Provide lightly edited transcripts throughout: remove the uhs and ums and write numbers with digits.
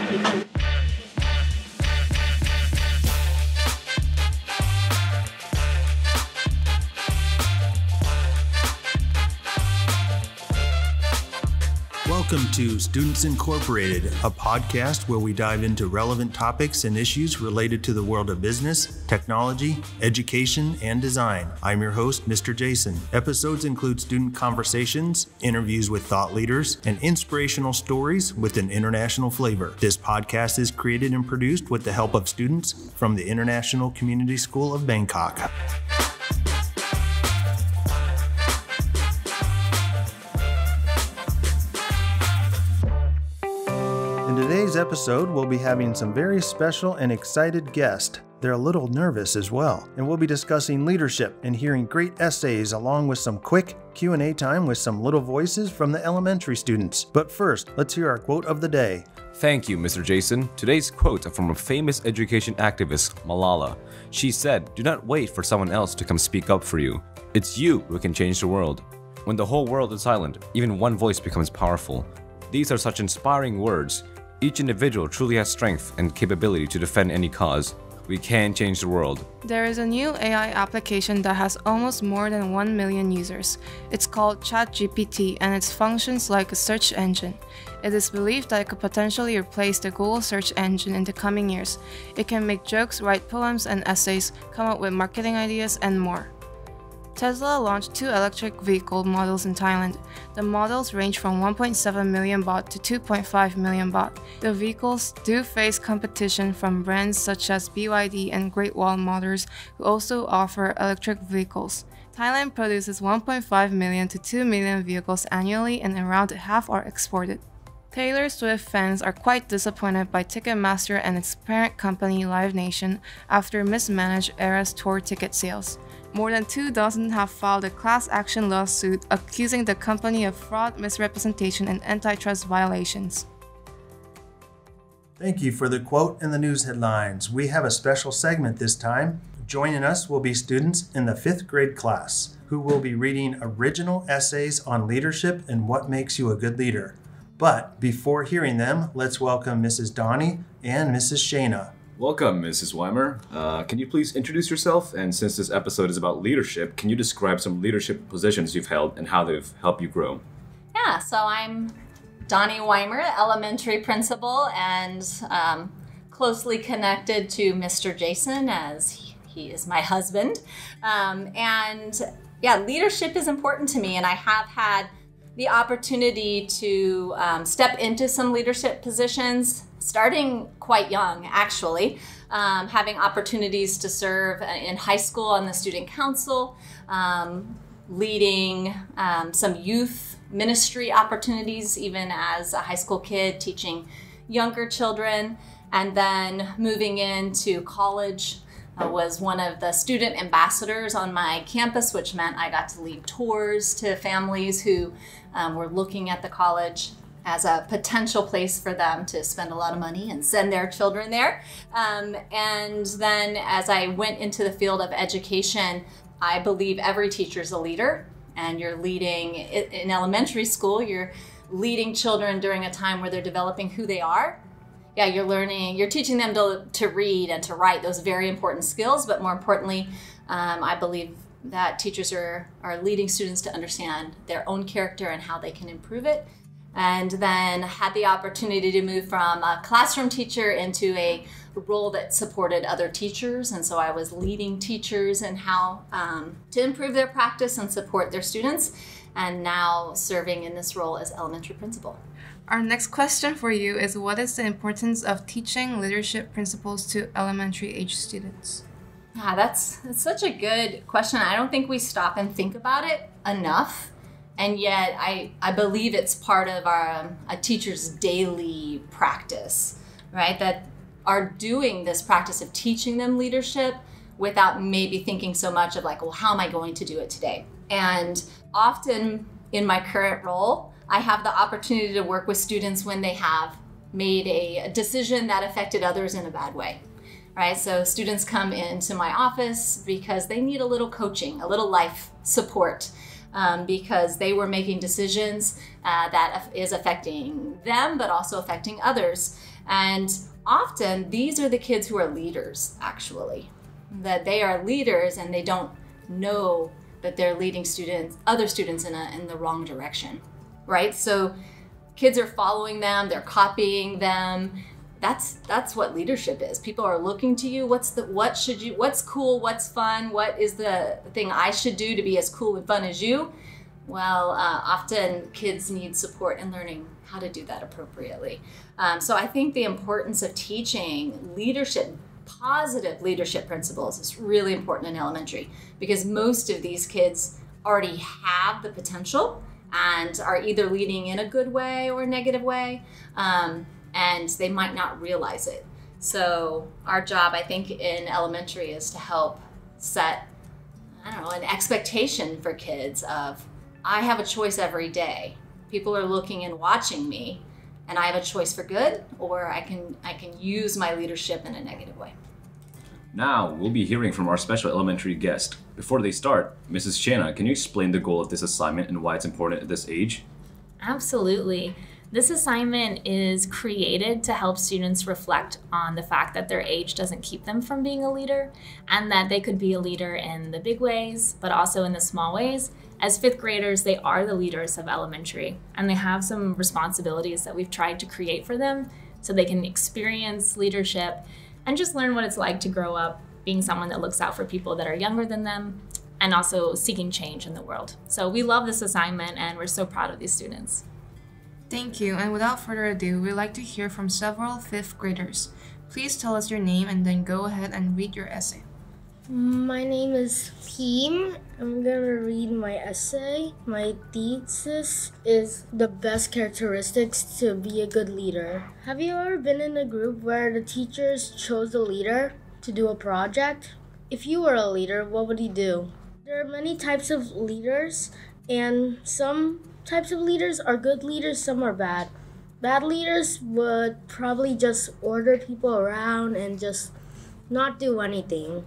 Welcome to Students Incorporated, a podcast where we dive into relevant topics and issues related to the world of business, technology, education, and design. I'm your host, Mr. Jason. Episodes include student conversations, interviews with thought leaders, and inspirational stories with an international flavor. This podcast is created and produced with the help of students from the International Community School of Bangkok. In today's episode, we'll be having some very special and excited guests. They're a little nervous as well, and we'll be discussing leadership and hearing great essays along with some quick Q&A time with some little voices from the elementary students. But first, let's hear our quote of the day. Thank you, Mr. Jason. Today's quote is from a famous education activist, Malala. She said, "Do not wait for someone else to come speak up for you. It's you who can change the world. When the whole world is silent, even one voice becomes powerful." These are such inspiring words. Each individual truly has strength and capability to defend any cause. We can change the world. There is a new AI application that has almost more than 1 million users. It's called ChatGPT and it functions like a search engine. It is believed that it could potentially replace the Google search engine in the coming years. It can make jokes, write poems and essays, come up with marketing ideas, and more. Tesla launched 2 electric vehicle models in Thailand. The models range from 1.7 million baht to 2.5 million baht. The vehicles do face competition from brands such as BYD and Great Wall Motors, who also offer electric vehicles. Thailand produces 1.5 million to 2 million vehicles annually, and around half are exported. Taylor Swift fans are quite disappointed by Ticketmaster and its parent company Live Nation after mismanaged Eras tour ticket sales. More than 2 dozen have filed a class action lawsuit accusing the company of fraud, misrepresentation, and antitrust violations. Thank you for the quote and the news headlines. We have a special segment this time. Joining us will be students in the 5th grade class who will be reading original essays on leadership and what makes you a good leader. But before hearing them, let's welcome Mrs Doni and Mrs Shaina. Welcome, Mrs. Weimer. Can you please introduce yourself? And since this episode is about leadership, can you describe some leadership positions you've held and how they've helped you grow? Yeah, so I'm Doni Weimer, elementary principal, and closely connected to Mr. Jason as he is my husband. Leadership is important to me, and I have had the opportunity to step into some leadership positions starting quite young, actually, having opportunities to serve in high school on the student council, leading some youth ministry opportunities even as a high school kid, teaching younger children, and then moving into college. I was one of the student ambassadors on my campus, which meant I got to lead tours to families who were looking at the college as a potential place for them to spend a lot of money and send their children there. And then as I went into the field of education, I believe every teacher is a leader, and you're leading in elementary school, you're leading children during a time where they're developing who they are. Yeah, you're teaching them to read and to write, those very important skills, but more importantly, I believe that teachers are leading students to understand their own character and how they can improve it. And then had the opportunity to move from a classroom teacher into a role that supported other teachers. And so I was leading teachers in how to improve their practice and support their students, and now serving in this role as elementary principal. Our next question for you is, what is the importance of teaching leadership principles to elementary age students? Yeah, that's such a good question. I don't think we stop and think about it enough. And yet I believe it's part of a teacher's daily practice, right? That are doing this practice of teaching them leadership without maybe thinking so much of like, well, how am I going to do it today? And often in my current role, I have the opportunity to work with students when they have made a decision that affected others in a bad way, right? So students come into my office because they need a little coaching, a little life support, because they were making decisions that is affecting them, but also affecting others. And often these are the kids who are leaders, actually, that they are leaders and they don't know that they're leading other students in the wrong direction, right? So kids are following them, they're copying them. That's what leadership is. People are looking to you. What's cool, what's fun, what is the thing I should do to be as cool and fun as you? Well, often kids need support in learning how to do that appropriately. So I think the importance of teaching leadership, positive leadership principles, is really important in elementary, because most of these kids already have the potential and are either leading in a good way or a negative way, and they might not realize it. So our job, I think, in elementary is to help set, an expectation for kids of, I have a choice every day. People are looking and watching me, and I have a choice for good, or I can use my leadership in a negative way. Now, we'll be hearing from our special elementary guest. Before they start, Mrs. Shaina, can you explain the goal of this assignment and why it's important at this age? Absolutely. This assignment is created to help students reflect on the fact that their age doesn't keep them from being a leader, and that they could be a leader in the big ways, but also in the small ways. As fifth graders, they are the leaders of elementary, and they have some responsibilities that we've tried to create for them so they can experience leadership and just learn what it's like to grow up being someone that looks out for people that are younger than them and also seeking change in the world. So we love this assignment, and we're so proud of these students. Thank you, and without further ado, we'd like to hear from several fifth graders. Please tell us your name and then go ahead and read your essay. My name is Team. I'm gonna read my essay. My thesis is the best characteristics to be a good leader. Have you ever been in a group where the teachers chose a leader to do a project? If you were a leader, what would you do? There are many types of leaders, and some types of leaders are good leaders, some are bad. Bad leaders would probably just order people around and just not do anything.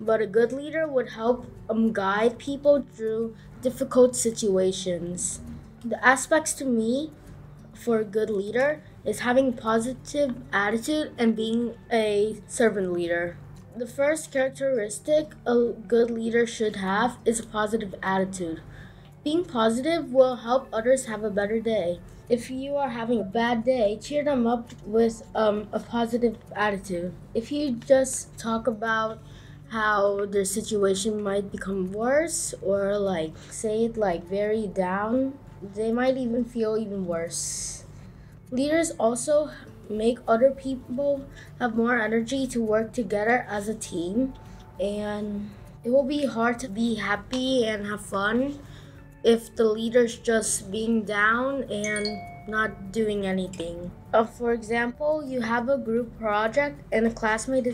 But a good leader would help guide people through difficult situations. The aspects to me for a good leader is having positive attitude and being a servant leader. The first characteristic a good leader should have is a positive attitude. Being positive will help others have a better day. If you are having a bad day, cheer them up with a positive attitude. If you just talk about how their situation might become worse, or say it very down, they might even feel even worse. Leaders also make other people have more energy to work together as a team, and it will be hard to be happy and have fun if the leader's just being down and not doing anything. For example, you have a group project and a classmate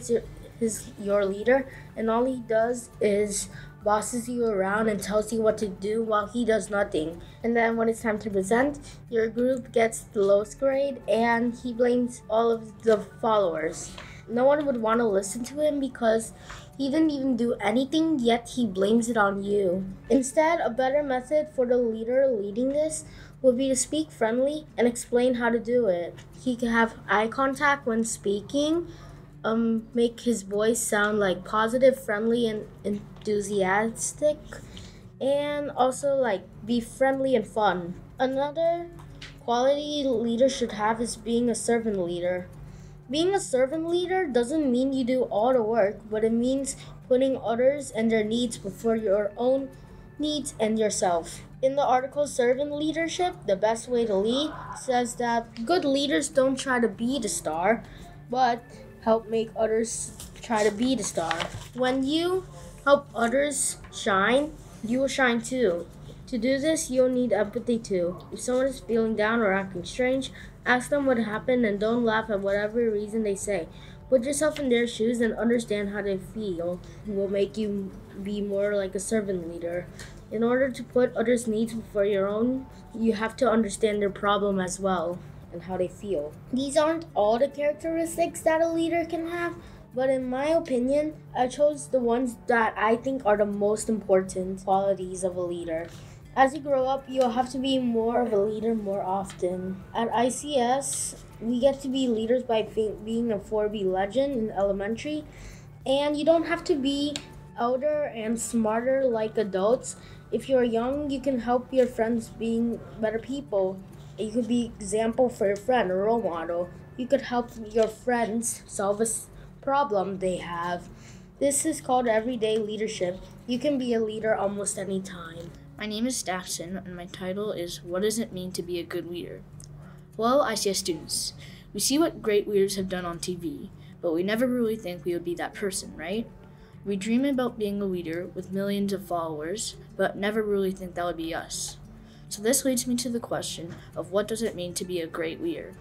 is your leader, and all he does is bosses you around and tells you what to do while he does nothing. And then when it's time to present, your group gets the lowest grade and he blames all of the followers. No one would want to listen to him because he didn't even do anything, yet he blames it on you. Instead, a better method for the leader leading this would be to speak friendly and explain how to do it. He could have eye contact when speaking, make his voice sound positive, friendly, and enthusiastic, and also be friendly and fun. Another quality leader should have is being a servant leader. Being a servant leader doesn't mean you do all the work, but it means putting others and their needs before your own needs and yourself. In the article Servant Leadership, The Best Way to Lead, says that good leaders don't try to be the star, but help make others try to be the star. When you help others shine, you will shine too. To do this, you'll need empathy too. If someone is feeling down or acting strange, ask them what happened and don't laugh at whatever reason they say. Put yourself in their shoes and understand how they feel. It will make you be more like a servant leader. In order to put others' needs before your own, you have to understand their problem as well and how they feel. These aren't all the characteristics that a leader can have, but in my opinion, I chose the ones that I think are the most important qualities of a leader. As you grow up, you'll have to be more of a leader more often. At ICS, We get to be leaders by being a 4B legend in elementary. And you don't have to be older and smarter like adults. If you're young, you can help your friends being better people. You could be example for your friend, a role model. You could help your friends solve a problem they have. This is called everyday leadership. You can be a leader almost any time. My name is Daxton, and my title is What Does It Mean to Be a Good Leader? Well, ICS students, we see what great leaders have done on TV, but we never really think we would be that person, right? We dream about being a leader with millions of followers, but never really think that would be us. So this leads me to the question of what does it mean to be a great leader?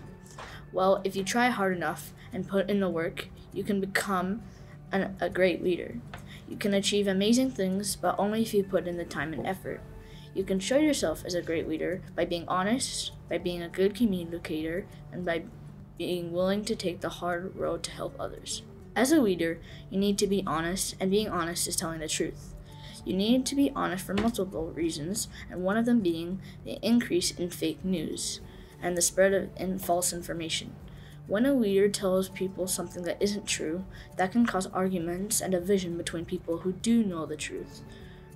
Well, if you try hard enough and put in the work, you can become a great leader. You can achieve amazing things, but only if you put in the time and effort. You can show yourself as a great leader by being honest, by being a good communicator, and by being willing to take the hard road to help others. As a leader, you need to be honest, and being honest is telling the truth. You need to be honest for multiple reasons, and one of them being the increase in fake news and the spread of false information. When a leader tells people something that isn't true, that can cause arguments and division between people who do know the truth.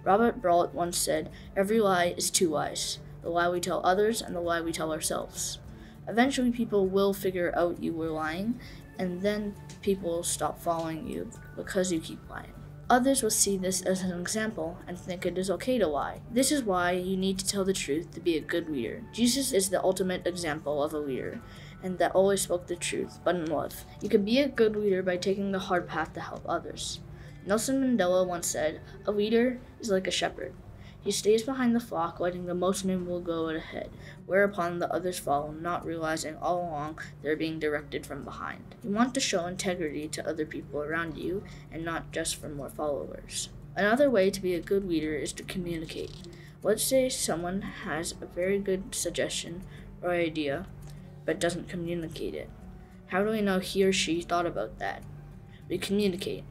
Robert Brault once said, "Every lie is two lies, the lie we tell others and the lie we tell ourselves." Eventually people will figure out you were lying, and then people will stop following you because you keep lying. Others will see this as an example and think it is okay to lie. This is why you need to tell the truth to be a good leader. Jesus is the ultimate example of a leader, and that always spoke the truth, but in love. You can be a good leader by taking the hard path to help others. Nelson Mandela once said, "A leader is like a shepherd. He stays behind the flock, letting the most nimble go ahead, whereupon the others follow, not realizing all along they're being directed from behind." You want to show integrity to other people around you, and not just for more followers. Another way to be a good leader is to communicate. Let's say someone has a very good suggestion or idea, but doesn't communicate it. How do we know he or she thought about that? We communicate.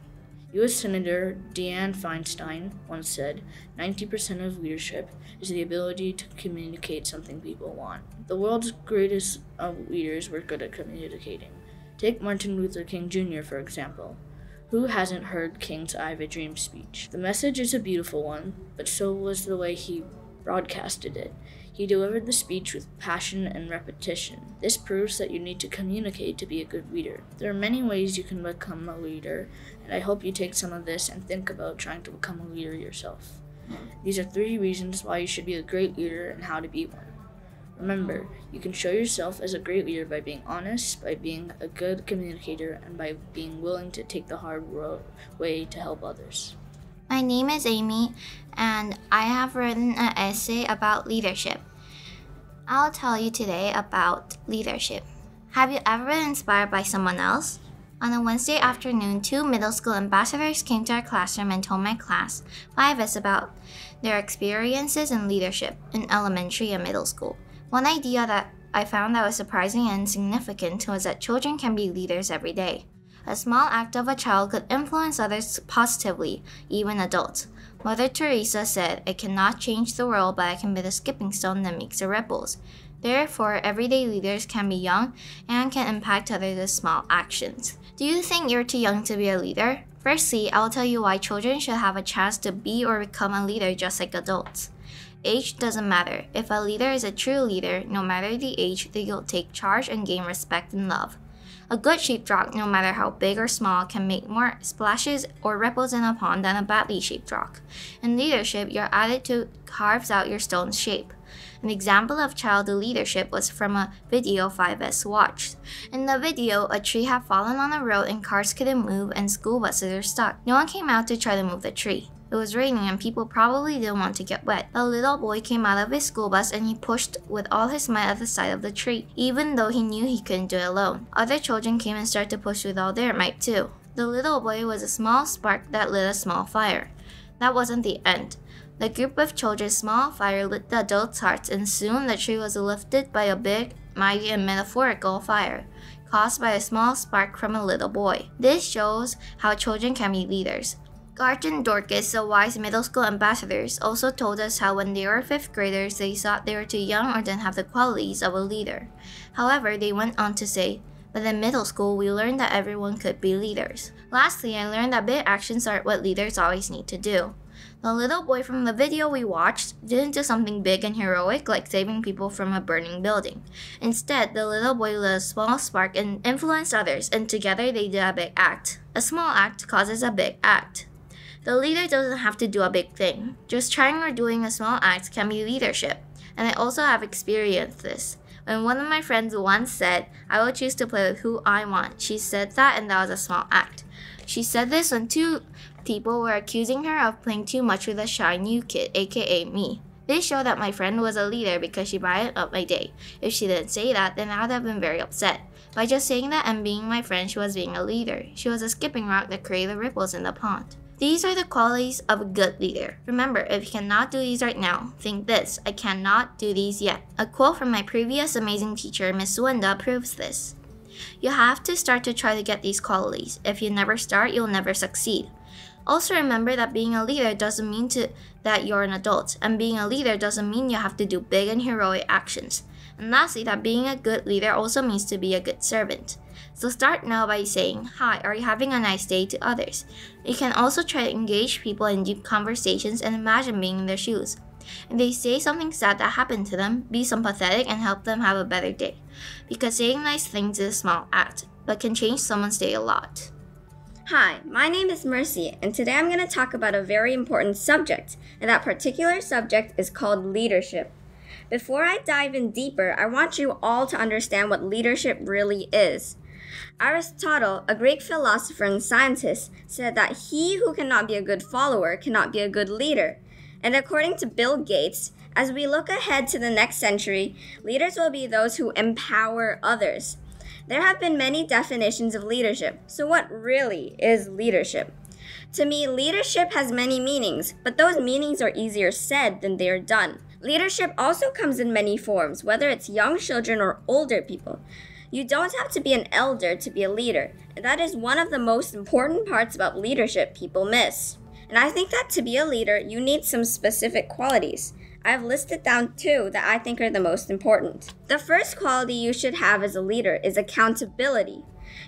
U.S. Senator Dianne Feinstein once said, 90% of leadership is the ability to communicate something people want. The world's greatest leaders were good at communicating. Take Martin Luther King Jr., for example. Who hasn't heard King's "I Have a Dream" speech? The message is a beautiful one, but so was the way he broadcasted it. He delivered the speech with passion and repetition. This proves that you need to communicate to be a good leader. There are many ways you can become a leader, and I hope you take some of this and think about trying to become a leader yourself. These are 3 reasons why you should be a great leader and how to be one. Remember, you can show yourself as a great leader by being honest, by being a good communicator, and by being willing to take the hard way to help others. My name is Amy, and I have written an essay about leadership. I'll tell you today about leadership. Have you ever been inspired by someone else? On a Wednesday afternoon, 2 middle school ambassadors came to our classroom and told my class, 5S, about their experiences in leadership in elementary and middle school. One idea that I found that was surprising and significant was that children can be leaders every day. A small act of a child could influence others positively, even adults. Mother Teresa said, "I cannot change the world, but I can be the skipping stone that makes the ripples." Therefore, everyday leaders can be young and can impact others with small actions. Do you think you're too young to be a leader? Firstly, I'll tell you why children should have a chance to be or become a leader just like adults. Age doesn't matter. If a leader is a true leader, no matter the age, they will take charge and gain respect and love. A good sheepdog, no matter how big or small, can make more splashes or ripples in a pond than a badly shaped rock. In leadership, your attitude carves out your stone's shape. An example of childhood leadership was from a video 5S watched. In the video, a tree had fallen on the road and cars couldn't move and school buses are stuck. No one came out to try to move the tree. It was raining and people probably didn't want to get wet. A little boy came out of his school bus and he pushed with all his might at the side of the tree, even though he knew he couldn't do it alone. Other children came and started to push with all their might too. The little boy was a small spark that lit a small fire. That wasn't the end. The group of children's small fire lit the adults' hearts, and soon the tree was lifted by a big, mighty, and metaphorical fire, caused by a small spark from a little boy. This shows how children can be leaders. Garch and Dorcas, the wise middle school ambassadors, also told us how when they were 5th graders, they thought they were too young or didn't have the qualities of a leader. However, they went on to say, but in middle school, we learned that everyone could be leaders. Lastly, I learned that big actions are what leaders always need to do. The little boy from the video we watched didn't do something big and heroic like saving people from a burning building. Instead, the little boy lit a small spark and influenced others, and together they did a big act. A small act causes a big act. The leader doesn't have to do a big thing. Just trying or doing a small act can be leadership, and I also have experienced this. When one of my friends once said, I will choose to play with who I want, she said that, and that was a small act. She said this when 2 people were accusing her of playing too much with a shy new kid, aka me. This showed that my friend was a leader because she brightened up my day. If she didn't say that, then I would have been very upset. By just saying that and being my friend, she was being a leader. She was a skipping rock that created ripples in the pond. These are the qualities of a good leader. Remember, if you cannot do these right now, think this: I cannot do these yet. A quote from my previous amazing teacher, Miss Wenda, proves this. You have to start to try to get these qualities. If you never start, you'll never succeed. Also remember that being a leader doesn't mean that you're an adult, and being a leader doesn't mean you have to do big and heroic actions. And lastly, that being a good leader also means to be a good servant. So start now by saying, hi, are you having a nice day to others? You can also try to engage people in deep conversations and imagine being in their shoes. If they say something sad that happened to them, be sympathetic and help them have a better day. Because saying nice things is a small act, but can change someone's day a lot. Hi, my name is Mercy, and today I'm going to talk about a very important subject, and that particular subject is called leadership. Before I dive in deeper, I want you all to understand what leadership really is. Aristotle, a Greek philosopher and scientist, said that he who cannot be a good follower cannot be a good leader. And according to Bill Gates, as we look ahead to the next century, leaders will be those who empower others. There have been many definitions of leadership, so what really is leadership? To me, leadership has many meanings, but those meanings are easier said than they are done. Leadership also comes in many forms, whether it's young children or older people. You don't have to be an elder to be a leader, and that is one of the most important parts about leadership people miss. And I think that to be a leader, you need some specific qualities. I've listed down 2 that I think are the most important. The first quality you should have as a leader is accountability.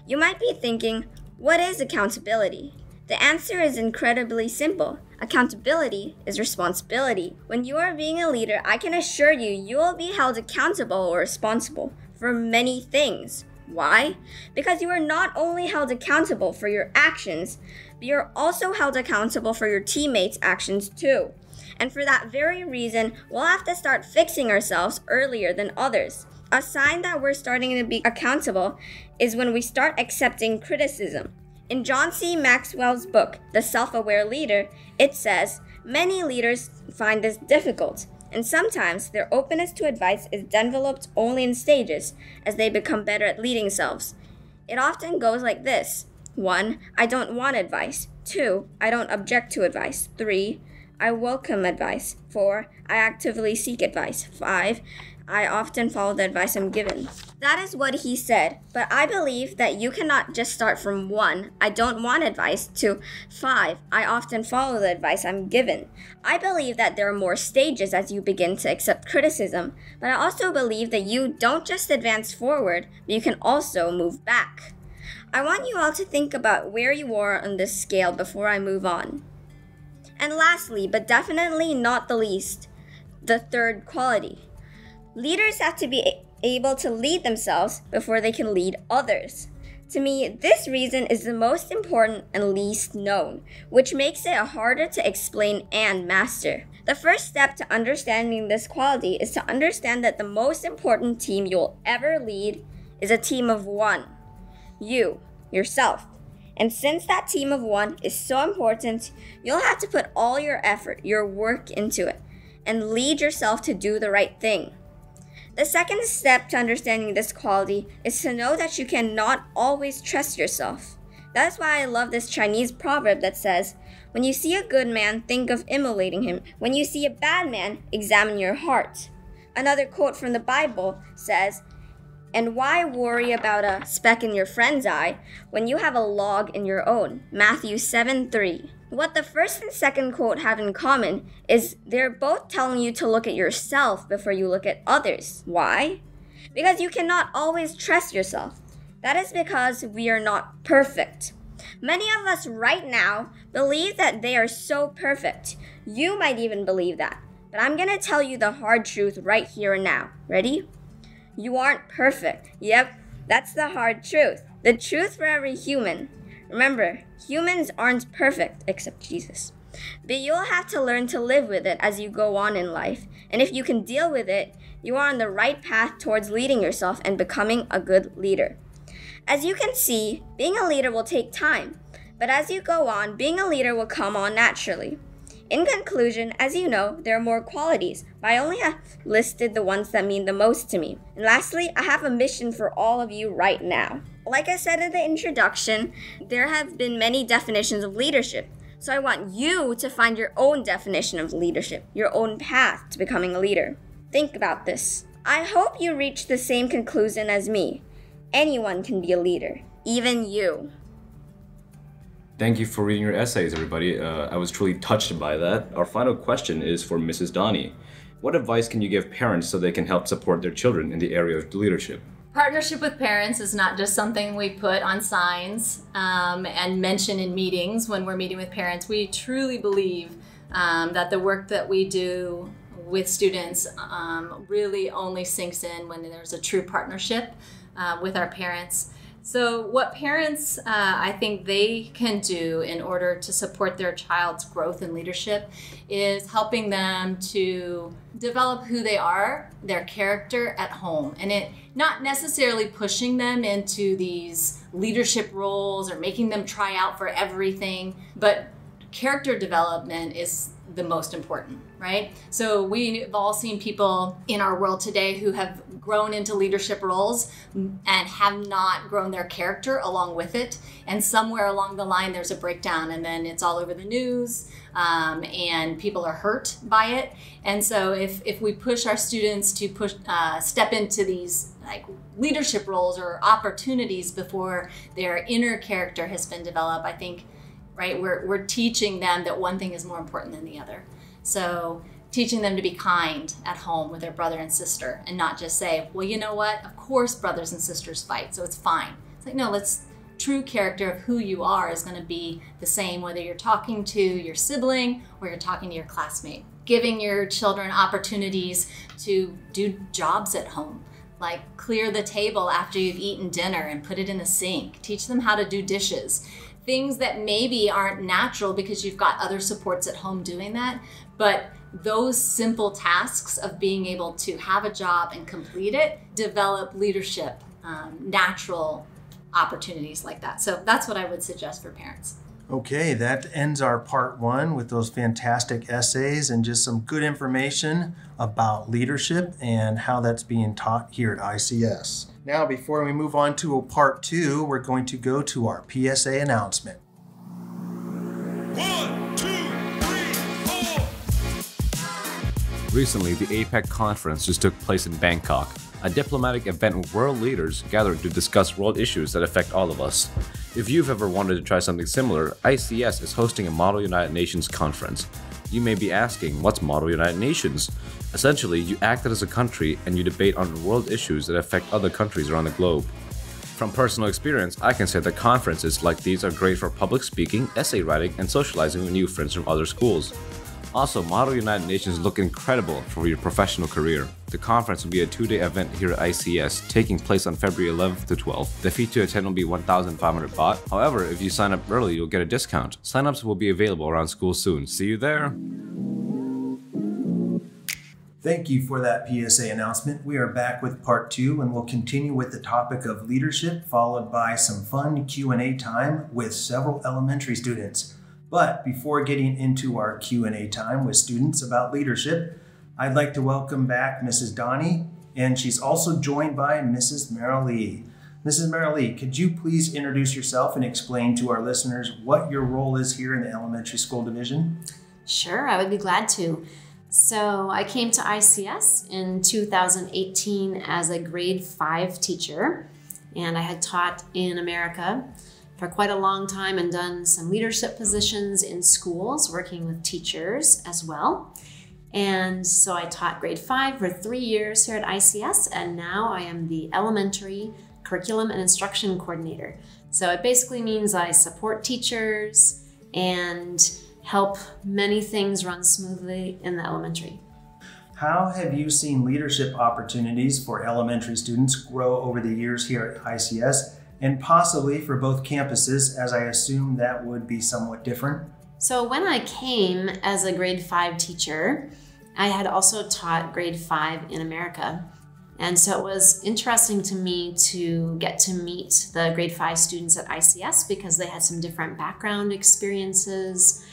You might be thinking, what is accountability? The answer is incredibly simple. Accountability is responsibility. When you are being a leader, I can assure you, you will be held accountable or responsible for many things. Why? Because you are not only held accountable for your actions, but you're also held accountable for your teammates' actions too. And for that very reason, we'll have to start fixing ourselves earlier than others. A sign that we're starting to be accountable is when we start accepting criticism. In John C. Maxwell's book, The Self-Aware Leader, it says, many leaders find this difficult, and sometimes their openness to advice is developed only in stages as they become better at leading themselves. It often goes like this. 1. I don't want advice. 2. I don't object to advice. 3. I welcome advice. 4. I actively seek advice. 5. I often follow the advice I'm given. That is what he said, but I believe that you cannot just start from 1, I don't want advice, to 5, I often follow the advice I'm given. I believe that there are more stages as you begin to accept criticism, but I also believe that you don't just advance forward, but you can also move back. I want you all to think about where you are on this scale before I move on. And lastly, but definitely not the least, the third quality. Leaders have to be able to lead themselves before they can lead others. To me, this reason is the most important and least known, which makes it harder to explain and master. The first step to understanding this quality is to understand that the most important team you'll ever lead is a team of 1. You, yourself. And since that team of 1 is so important, you'll have to put all your effort, your work into it, and lead yourself to do the right thing. The second step to understanding this quality is to know that you cannot always trust yourself. That's why I love this Chinese proverb that says, when you see a good man, think of emulating him. When you see a bad man, examine your heart. Another quote from the Bible says, And why worry about a speck in your friend's eye when you have a log in your own? Matthew 7:3. What the first and second quote have in common is they're both telling you to look at yourself before you look at others. Why? Because you cannot always trust yourself. That is because we are not perfect. Many of us right now believe that they are so perfect. You might even believe that. But I'm going to tell you the hard truth right here and now. Ready? You aren't perfect. Yep, that's the hard truth. The truth for every human. Remember, humans aren't perfect except Jesus. But you'll have to learn to live with it as you go on in life. And if you can deal with it, you are on the right path towards leading yourself and becoming a good leader. As you can see, being a leader will take time. But as you go on, being a leader will come on naturally. In conclusion, as you know, there are more qualities, but I only have listed the ones that mean the most to me. And lastly, I have a mission for all of you right now. Like I said in the introduction, there have been many definitions of leadership. So I want you to find your own definition of leadership, your own path to becoming a leader. Think about this. I hope you reach the same conclusion as me. Anyone can be a leader, even you. Thank you for reading your essays, everybody. I was truly touched by that. Our final question is for Mrs. Doni. What advice can you give parents so they can help support their children in the area of leadership? Partnership with parents is not just something we put on signs and mention in meetings when we're meeting with parents. We truly believe that the work that we do with students really only sinks in when there's a true partnership with our parents. So what parents, I think they can do in order to support their child's growth and leadership is helping them to develop who they are, their character at home. And it not necessarily pushing them into these leadership roles or making them try out for everything, but character development is the most important, right? So we've all seen people in our world today who have grown into leadership roles and have not grown their character along with it. And somewhere along the line, there's a breakdown, and then it's all over the news, and people are hurt by it. And so if we push our students to step into these like leadership roles or opportunities before their inner character has been developed, I think, right, we're teaching them that one thing is more important than the other. So teaching them to be kind at home with their brother and sister and not just say, well, you know what, of course brothers and sisters fight, so it's fine. It's like, no, true character of who you are is going to be the same whether you're talking to your sibling or you're talking to your classmate. Giving your children opportunities to do jobs at home, like clear the table after you've eaten dinner and put it in the sink. Teach them how to do dishes. Things that maybe aren't natural because you've got other supports at home doing that, but those simple tasks of being able to have a job and complete it develop leadership, natural opportunities like that. So that's what I would suggest for parents. Okay, that ends our part one with those fantastic essays and just some good information about leadership and how that's being taught here at ICS. Now, before we move on to part two, we're going to go to our PSA announcement. 1, 2, 3, 4. Recently, the APEC conference just took place in Bangkok, a diplomatic event where world leaders gathered to discuss world issues that affect all of us. If you've ever wanted to try something similar, ICS is hosting a Model United Nations conference. You may be asking, what's Model United Nations? Essentially, you act as a country and you debate on world issues that affect other countries around the globe. From personal experience, I can say that conferences like these are great for public speaking, essay writing, and socializing with new friends from other schools. Also, Model United Nations look incredible for your professional career. The conference will be a 2-day event here at ICS, taking place on February 11th to 12th. The fee to attend will be 1,500 baht. However, if you sign up early, you'll get a discount. Sign-ups will be available around school soon. See you there! Thank you for that PSA announcement. We are back with part two, and we'll continue with the topic of leadership, followed by some fun Q&A time with several elementary students. But before getting into our Q&A time with students about leadership, I'd like to welcome back Mrs. Doni, and she's also joined by Mrs. Merrily. Mrs. Merrily, could you please introduce yourself and explain to our listeners what your role is here in the elementary school division? Sure, I would be glad to. So I came to ICS in 2018 as a grade 5 teacher, and I had taught in America for quite a long time and done some leadership positions in schools, working with teachers as well. And so I taught grade 5 for 3 years here at ICS, and now I am the elementary curriculum and instruction coordinator. So it basically means I support teachers and help many things run smoothly in the elementary. How have you seen leadership opportunities for elementary students grow over the years here at ICS, and possibly for both campuses, as I assume that would be somewhat different? So when I came as a grade 5 teacher, I had also taught grade 5 in America. And so it was interesting to me to get to meet the grade 5 students at ICS because they had some different background experiences,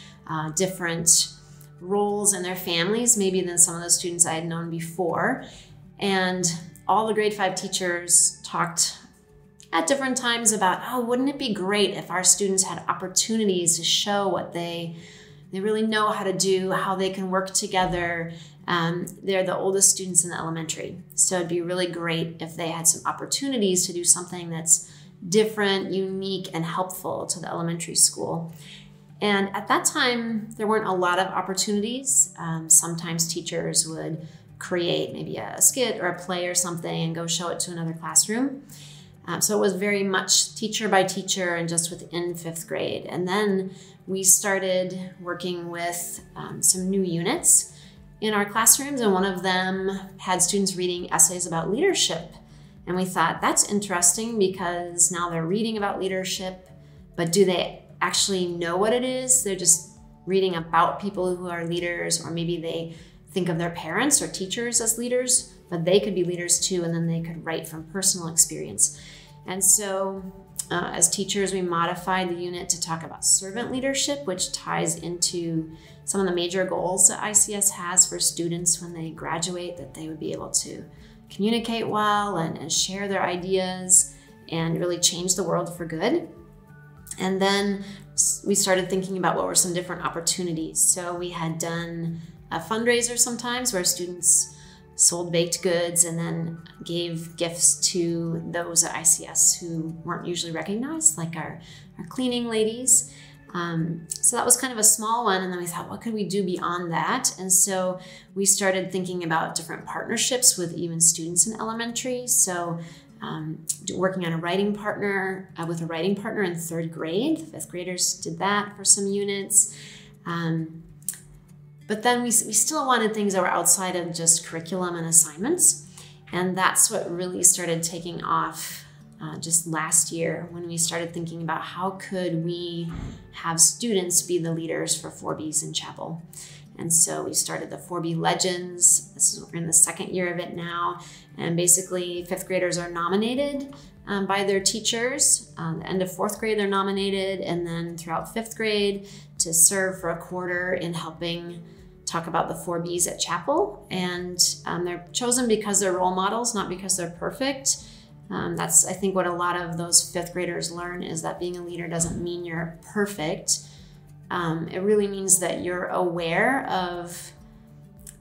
different roles in their families, maybe than some of the students I had known before. And all the grade 5 teachers talked at different times about, oh, wouldn't it be great if our students had opportunities to show what they really know how to do, how they can work together. They're the oldest students in the elementary. So it'd be really great if they had some opportunities to do something that's different, unique, and helpful to the elementary school. And at that time, there weren't a lot of opportunities. Sometimes teachers would create maybe a skit or a play or something and go show it to another classroom. So it was very much teacher by teacher and just within 5th grade. And then we started working with some new units in our classrooms, and one of them had students reading essays about leadership. And we thought, that's interesting because now they're reading about leadership, but do they actually know what it is? They're just reading about people who are leaders, or maybe they think of their parents or teachers as leaders, but they could be leaders too, and then they could write from personal experience. And so as teachers, we modified the unit to talk about servant leadership, which ties into some of the major goals that ICS has for students when they graduate, that they would be able to communicate well and share their ideas and really change the world for good. And then we started thinking about what were some different opportunities. So we had done a fundraiser sometimes where students sold baked goods and then gave gifts to those at ICS who weren't usually recognized, like our cleaning ladies. So that was kind of a small one, and then we thought, what could we do beyond that? And so we started thinking about different partnerships with even students in elementary. So working on a writing partner with a writing partner in 3rd grade. 5th graders did that for some units. But then we still wanted things that were outside of just curriculum and assignments. And that's what really started taking off just last year, when we started thinking about how could we have students be the leaders for 4Bs in chapel. And so we started the 4B Legends. We're in the 2nd year of it now. And basically 5th graders are nominated by their teachers. The end of 4th grade, they're nominated. And then throughout 5th grade to serve for a quarter in helping talk about the 4Bs at chapel. And they're chosen because they're role models, not because they're perfect. That's, I think, what a lot of those 5th graders learn, is that being a leader doesn't mean you're perfect. It really means that you're aware of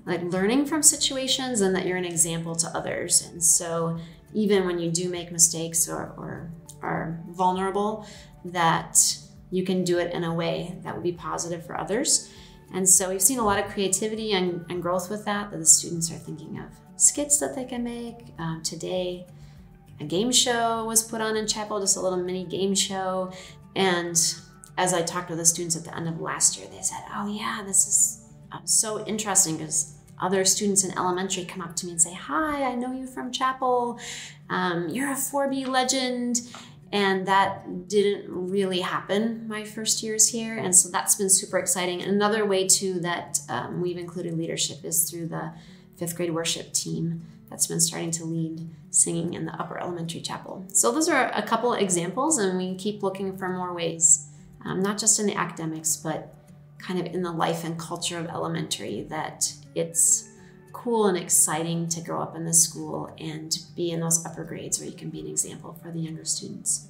learning from situations and that you're an example to others. And so even when you do make mistakes or are vulnerable, that you can do it in a way that would be positive for others. And so we've seen a lot of creativity and growth with that the students are thinking of skits that they can make. Today, a game show was put on in chapel, just a little mini game show. And as I talked with the students at the end of last year, they said, oh yeah, this is so interesting, because other students in elementary come up to me and say, hi, I know you from chapel. You're a 4B legend. And that didn't really happen my first years here. And so that's been super exciting. And another way too that we've included leadership is through the 5th grade worship team that's been starting to lead singing in the upper elementary chapel. So those are a couple examples, and we keep looking for more ways, not just in the academics, but kind of in the life and culture of elementary, that it's cool and exciting to grow up in this school and be in those upper grades where you can be an example for the younger students.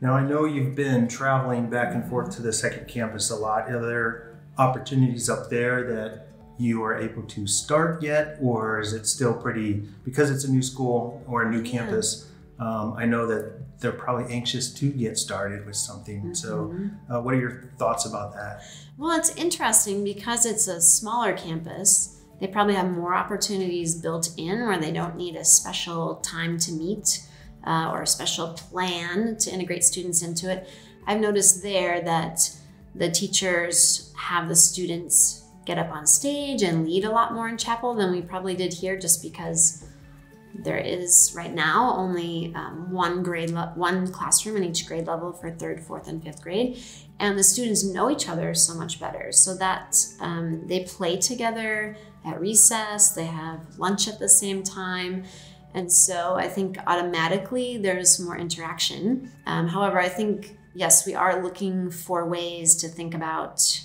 Now, I know you've been traveling back and forth to the 2nd campus a lot. Are there opportunities up there that you are able to start yet, or is it still pretty, because it's a new school or a new campus, I know that they're probably anxious to get started with something. So what are your thoughts about that? Well, it's interesting because it's a smaller campus. They probably have more opportunities built in where they don't need a special time to meet or a special plan to integrate students into it. I've noticed there that the teachers have the students get up on stage and lead a lot more in chapel than we probably did here, just because there is right now only one classroom in each grade level for 3rd, 4th, and 5th grade. And the students know each other so much better, so that they play together at recess, they have lunch at the same time. And so I think automatically there's more interaction. However, I think, yes, we are looking for ways to think about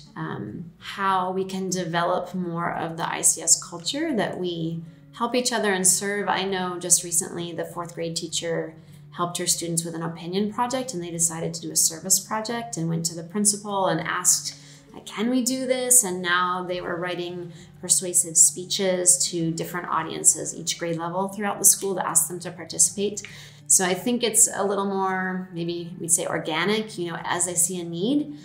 how we can develop more of the ICS culture, that we help each other and serve. I know just recently the 4th grade teacher helped her students with an opinion project, and they decided to do a service project and went to the principal and asked, can we do this? And now they were writing persuasive speeches to different audiences, each grade level throughout the school, to ask them to participate. So I think it's a little more, maybe we'd say organic, as they see a need,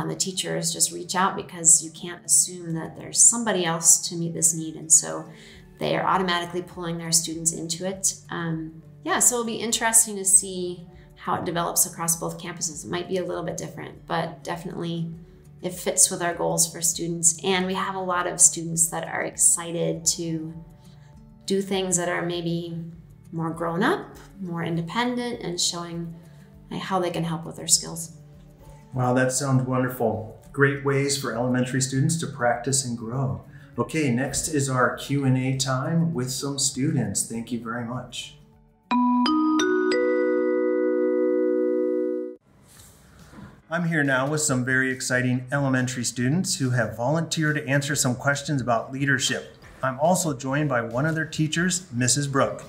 the teachers just reach out, because you can't assume that there's somebody else to meet this need. And so they are automatically pulling their students into it. So it'll be interesting to see how it develops across both campuses. It might be a little bit different, but definitely it fits with our goals for students. And we have a lot of students that are excited to do things that are maybe more grown up, more independent, and showing how they can help with their skills. Wow, that sounds wonderful. Great ways for elementary students to practice and grow. Okay, next is our Q&A time with some students. Thank you very much. I'm here now with some very exciting elementary students who have volunteered to answer some questions about leadership. I'm also joined by one of their teachers, Mrs. Brooke.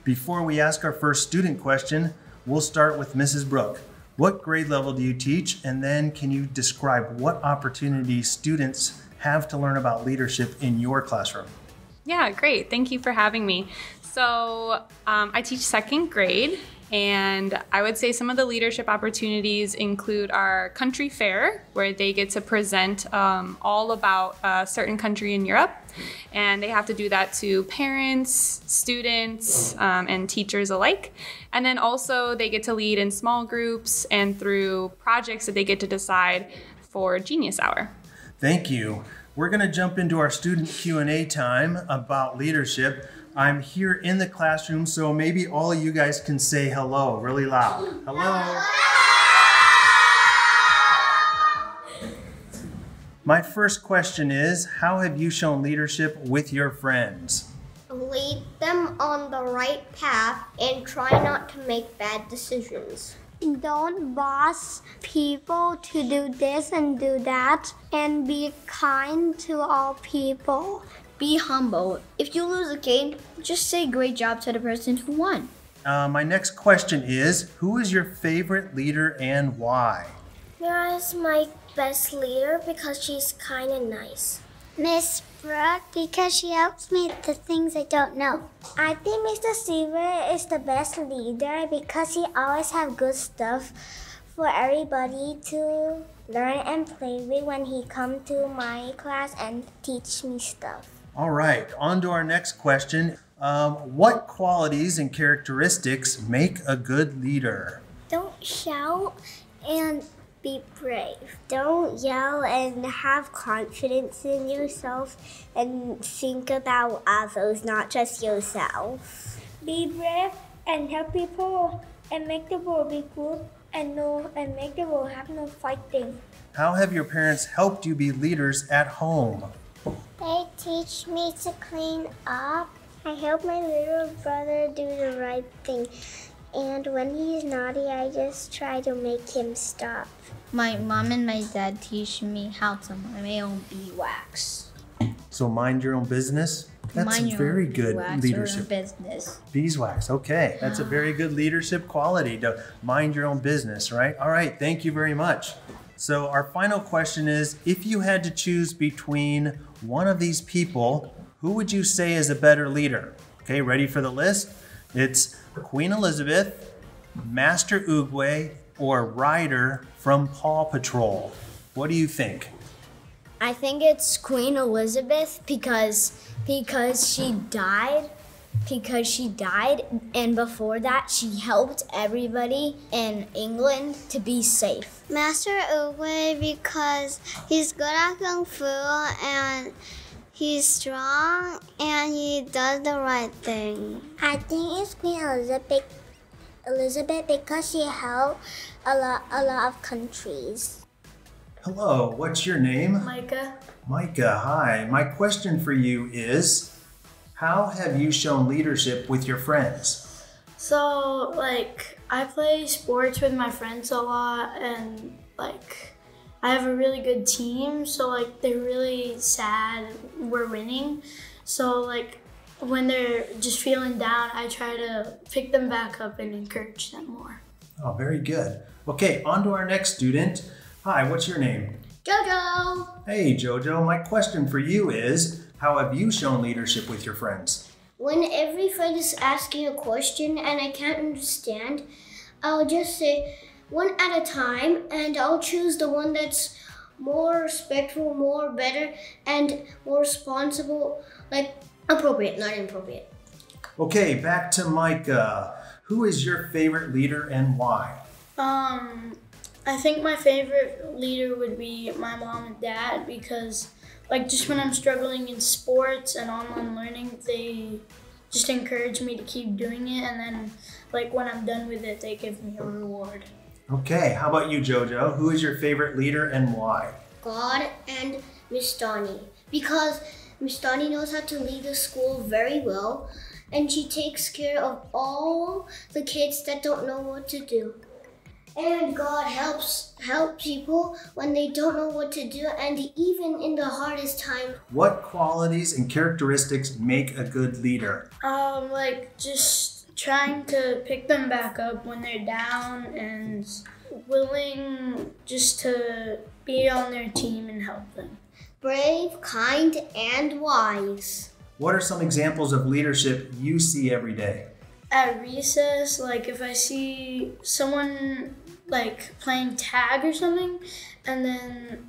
Before we ask our first student question, we'll start with Mrs. Brooke. What grade level do you teach? And then can you describe what opportunities students have to learn about leadership in your classroom? Yeah, great. Thank you for having me. So I teach 2nd grade, and I would say some of the leadership opportunities include our country fair, where they get to present all about a certain country in Europe. And they have to do that to parents, students, and teachers alike. And then also they get to lead in small groups and through projects that they get to decide for Genius Hour. Thank you. We're going to jump into our student Q&A time about leadership. I'm here in the classroom, so maybe all of you guys can say hello really loud. Hello. My first question is, how have you shown leadership with your friends? Lead them on the right path and try not to make bad decisions. Don't boss people to do this and do that, and be kind to all people. Be humble. If you lose a game, just say great job to the person who won. My next question is, who is your favorite leader and why? Mira is my best leader because she's kind and nice. Miss Brooke, because she helps me with the things I don't know. I think Mr. Stever is the best leader because he always has good stuff for everybody to learn and play with when he comes to my class and teach me stuff. All right, on to our next question. What qualities and characteristics make a good leader? Don't shout and be brave. Don't yell, and have confidence in yourself and think about others, not just yourself. Be brave and help people and make the world be good and make the world have no fighting. How have your parents helped you be leaders at home? They teach me to clean up. I help my little brother do the right thing. And when he's naughty, I just try to make him stop. My mom and my dad teach me how to mind my own beeswax. So mind your own business? That's very good leadership. Business. Beeswax, okay. That's a very good leadership quality, to mind your own business, right? All right, thank you very much. So our final question is, if you had to choose between one of these people, who would you say is a better leader? Okay, ready for the list? It's Queen Elizabeth, Master Oogway, or Ryder from Paw Patrol. What do you think? I think it's Queen Elizabeth because she died. And before that she helped everybody in England to be safe. Master Uwe because he's good at Kung Fu and he's strong and he does the right thing. I think it's Queen Elizabeth because she helped a lot of countries. Hello, what's your name? Micah. Micah, hi. My question for you is, how have you shown leadership with your friends? So, I play sports with my friends a lot, and, I have a really good team, so, they're really sad we're winning. So, when they're just feeling down, I try to pick them back up and encourage them more. Oh, very good. Okay, on to our next student. Hi, what's your name? Jojo! Hey, Jojo. My question for you is, how have you shown leadership with your friends? When every friend is asking a question and I can't understand, I'll just say one at a time and I'll choose the one that's more respectful, more better, and more responsible, appropriate, not inappropriate. Okay, back to Micah. Who is your favorite leader and why? I think my favorite leader would be my mom and dad because just when I'm struggling in sports and online learning, they just encourage me to keep doing it, and then when I'm done with it, they give me a reward. Okay, how about you, Jojo? Who is your favorite leader and why? God and Miss Doni, because Miss Doni knows how to lead the school very well, and she takes care of all the kids that don't know what to do. And God helps people when they don't know what to do, and even in the hardest time. What qualities and characteristics make a good leader? Just trying to pick them back up when they're down and willing just to be on their team and help them. Brave, kind, and wise. What are some examples of leadership you see every day? At recess, if I see someone playing tag or something, and then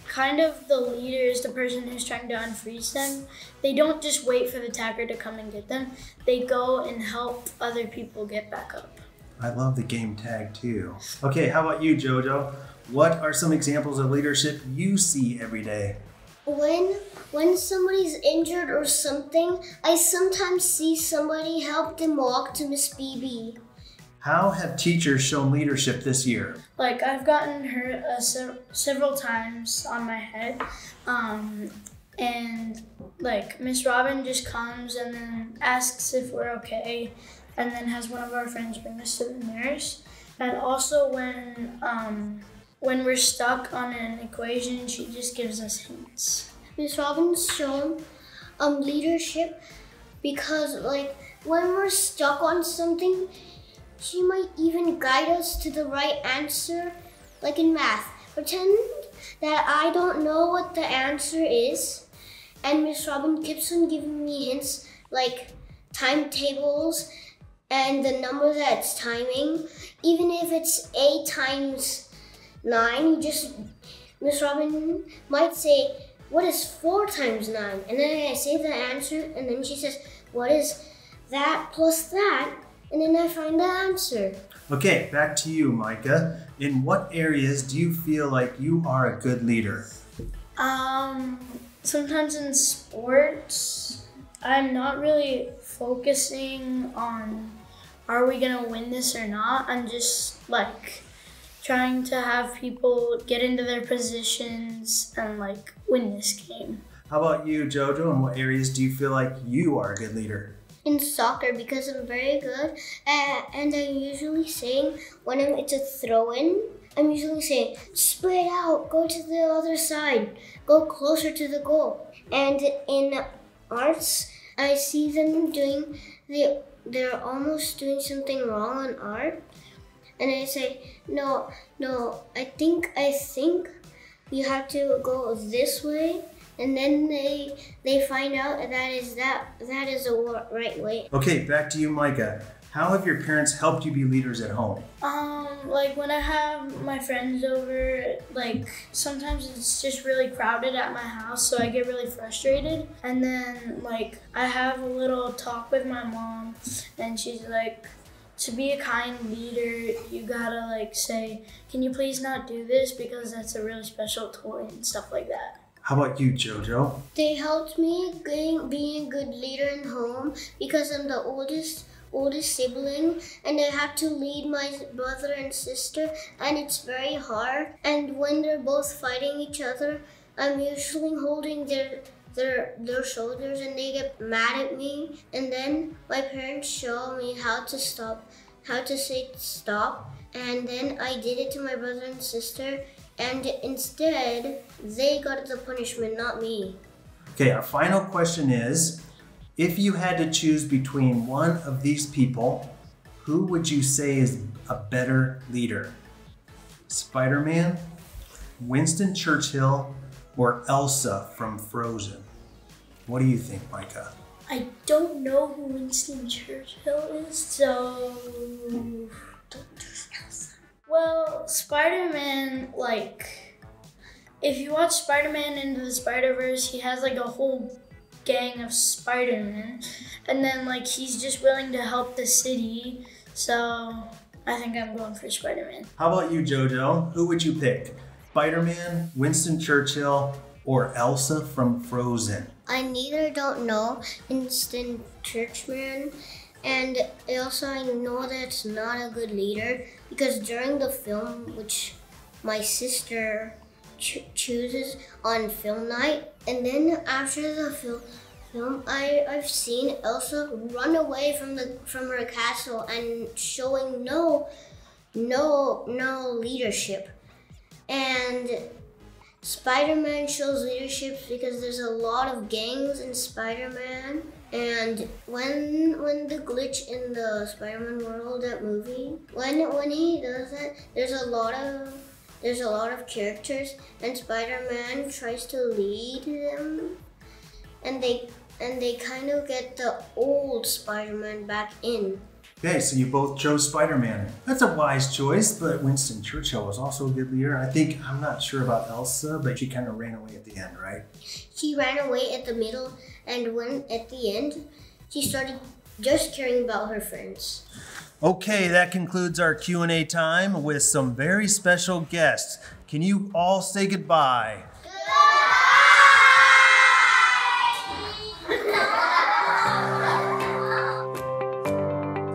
kind of the leader is the person who's trying to unfreeze them, they don't just wait for the tagger to come and get them. They go and help other people get back up. I love the game tag too. Okay, how about you, Jojo? What are some examples of leadership you see every day? When somebody's injured or something, I sometimes see somebody help them walk to Miss BB. How have teachers shown leadership this year? I've gotten hurt several times on my head, and Miss Robin just comes and then asks if we're okay, and then has one of our friends bring us to the nurse. And also when we're stuck on an equation, she just gives us hints. Miss Robin's shown leadership because when we're stuck on something, she might even guide us to the right answer, like in math. Pretend that I don't know what the answer is, and Miss Robin keeps on giving me hints like timetables and the number that's timing. Even if it's 8 times 9, Miss Robin might say, what is 4 times 9? And then I say the answer, and then she says, what is that plus that? And then I find the answer. Okay, back to you, Micah. In what areas do you feel like you are a good leader? Sometimes in sports, I'm not really focusing on are we gonna win this or not. I'm just trying to have people get into their positions and win this game. How about you, Jojo? In what areas do you feel like you are a good leader? In soccer, because I'm very good, and I'm usually saying when it's a throw-in, I'm usually saying, spread out, go to the other side, go closer to the goal. And in arts, I see them they're almost doing something wrong on art, and I say, no, I think you have to go this way, and then they find out that is the right way. Okay, back to you, Micah. How have your parents helped you be leaders at home? Like when I have my friends over, like sometimes it's just really crowded at my house, so I get really frustrated. And then like I have a little talk with my mom, and she's like, to be a kind leader, you gotta like say, can you please not do this because that's a really special toy and stuff like that. How about you, Jojo? They helped me being a good leader in home because I'm the oldest sibling, and I have to lead my brother and sister, and it's very hard. And when they're both fighting each other, I'm usually holding their shoulders, and they get mad at me. And then my parents show me how to say stop, and then I did it to my brother and sister, and instead they got the punishment, not me. Okay, our final question is, if you had to choose between one of these people, who would you say is a better leader? Spider-Man, Winston Churchill, or Elsa from Frozen? What do you think, Micah? I don't know who Winston Churchill is, so don't choose Elsa. Well, Spider-Man, like, if you watch Spider-Man Into the Spider-Verse, he has like a whole gang of Spider-Man, and then like he's just willing to help the city, so I think I'm going for Spider-Man. How about you, Jojo? Who would you pick? Spider-Man, Winston Churchill, or Elsa from Frozen? I neither don't know Winston Churchman, and also I know that's not a good leader because during the film, which my sister chooses on film night, and then after the film, I've seen Elsa run away from her castle and showing no leadership. And Spider-Man shows leadership because there's a lot of gangs in Spider-Man. And when the glitch in the Spider-Man world, that movie, when he does that, there's a lot of characters, and Spider-Man tries to lead them, and they kind of get the old Spider-Man back in. Okay, so you both chose Spider-Man. That's a wise choice, but Winston Churchill was also a good leader. I'm not sure about Elsa, but she kind of ran away at the end, right? She ran away at the middle, and when at the end, she started just caring about her friends. Okay, that concludes our Q&A time with some very special guests. Can you all say goodbye?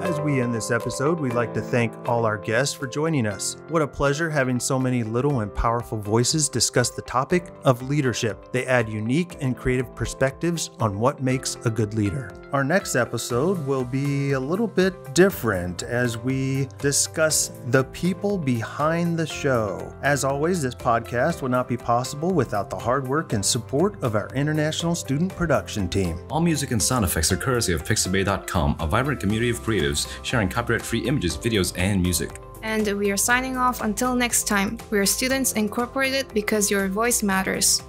As we end this episode, we'd like to thank all our guests for joining us. What a pleasure having so many little and powerful voices discuss the topic of leadership. They add unique and creative perspectives on what makes a good leader. Our next episode will be a little bit different as we discuss the people behind the show. As always, this podcast would not be possible without the hard work and support of our international student production team. All music and sound effects are courtesy of pixabay.com, a vibrant community of creatives sharing copyright-free images, videos, and music. And we are signing off until next time. We are Students Incorporated because your voice matters.